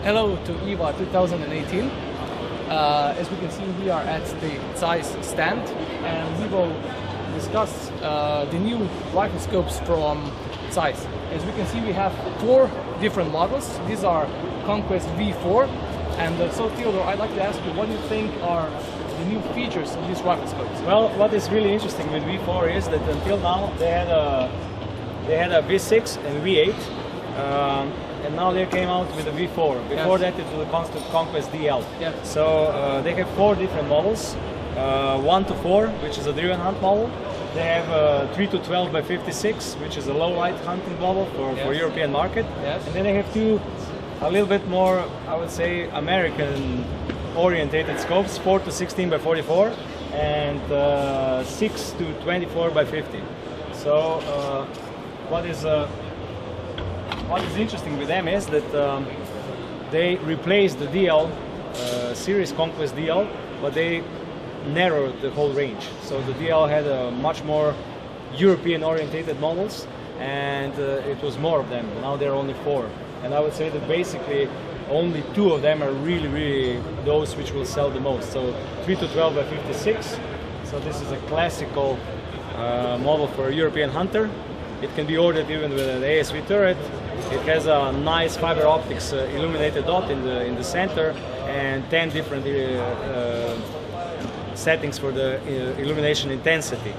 Hello to IWA 2018. As we can see, we are at the Zeiss stand, and we will discuss the new rifle scopes from Zeiss. As we can see, we have 4 different models. These are Conquest V4. And so Theodore, I'd like to ask you, what do you think are the new features of these rifle scopes? Well, what is really interesting with V4 is that until now they had a V6 and V8, and now they came out with a V4. Before that it was a Conquest DL. Yeah. So they have 4 different models, 1 to 4, which is a driven hunt model. They have 3 to 12 by 56, which is a low light hunting model for European market. Yes. And then they have 2 a little bit more, I would say, American orientated scopes, 4 to 16 by 44 and 6 to 24 by 50. So what is interesting with them is that they replaced the DL series Conquest DL, but they narrowed the whole range. So the DL had a much more European orientated models, and it was more of them. Now there are only 4. And I would say that basically only 2 of them are really those which will sell the most. So 3 to 12 by 56. So this is a classical model for a European hunter. It can be ordered even with an ASV turret. It has a nice fiber optics illuminated dot in the center and 10 different settings for the illumination intensity.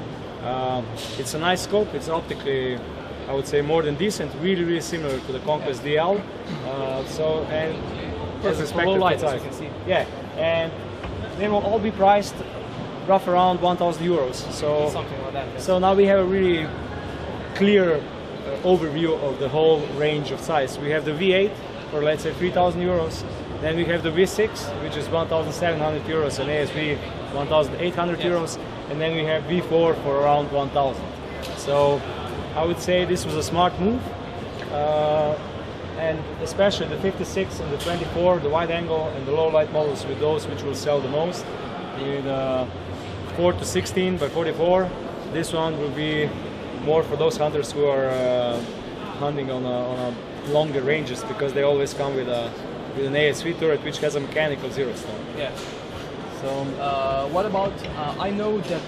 It's a nice scope. It's optically, I would say, more than decent, really similar to the Conquest DL. And as expected, low lights, as you can see. Yeah, and they will all be priced rough around 1,000 euros. So something like that. Yes. So now we have a really clear overview of the whole range of size. We have the V8 for, let's say, 3,000 euros. Then we have the V6, which is 1,700 euros, and ASV 1,800 euros, and then we have V4 for around 1,000. So I would say this was a smart move, and especially the 56 and the 24, the wide angle and the low light models with those which will sell the most. With 4 to 16 by 44, this one will be more for those hunters who are hunting on a longer ranges, because they always come with an ASV turret which has a mechanical zero stone. Yeah. So what about, I know that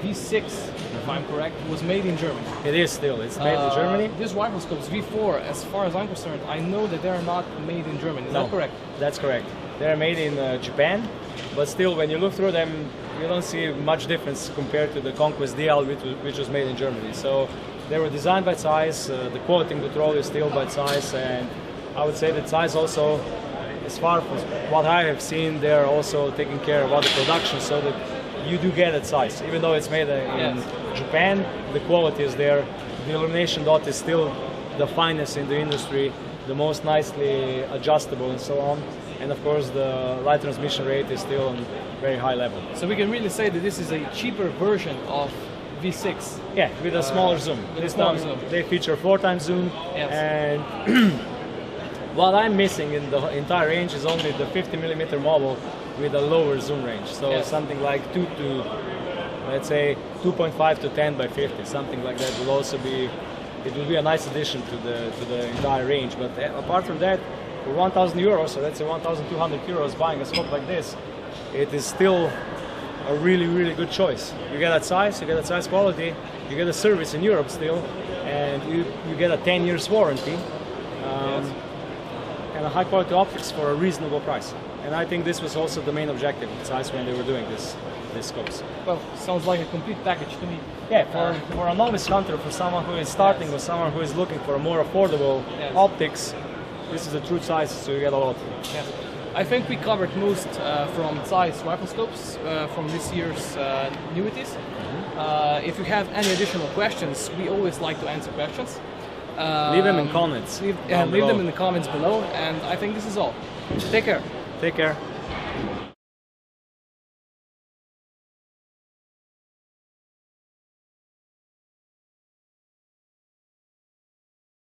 V6, if I'm correct, was made in Germany. It is still, it's made in Germany. These rifle scopes, V4, as far as I'm concerned, I know that they're not made in Germany. Is that correct? That's correct. They're made in Japan, but still when you look through them, you don't see much difference compared to the Conquest DL, which was made in Germany. So they were designed by Zeiss, the quality control is still by Zeiss, and I would say that Zeiss also, as far as what I have seen, they're also taking care about the production, so that you do get it Zeiss. Even though it's made in Japan, the quality is there. The illumination dot is still the finest in the industry, the most nicely adjustable and so on. And of course the light transmission rate is still on very high level. So we can really say that this is a cheaper version of V6. Yeah, with a smaller zoom. This time they feature 4x zoom, and what I'm missing in the entire range is only the 50mm model with a lower zoom range. So something like 2 to, let's say, 2.5 to 10 by 50, something like that will also be, it will be a nice addition to the entire range. But apart from that, for 1,000 euros, so that's 1,200 euros, buying a scope like this, it is still a really good choice. You get that size, you get that size quality, you get a service in Europe still, and you get a 10 years warranty. And a high quality optics for a reasonable price. And I think this was also the main objective of Zeiss when they were doing these scopes. Well, sounds like a complete package to me. Yeah, for a novice hunter, for someone who is starting, or someone who is looking for a more affordable optics, this is a true Zeiss, so you get a lot. Yes. I think we covered most from Zeiss rifle scopes from this year's newities. If you have any additional questions, we always like to answer questions. Leave them in comments. Leave them in the comments below, and I think this is all. Take care. Take care.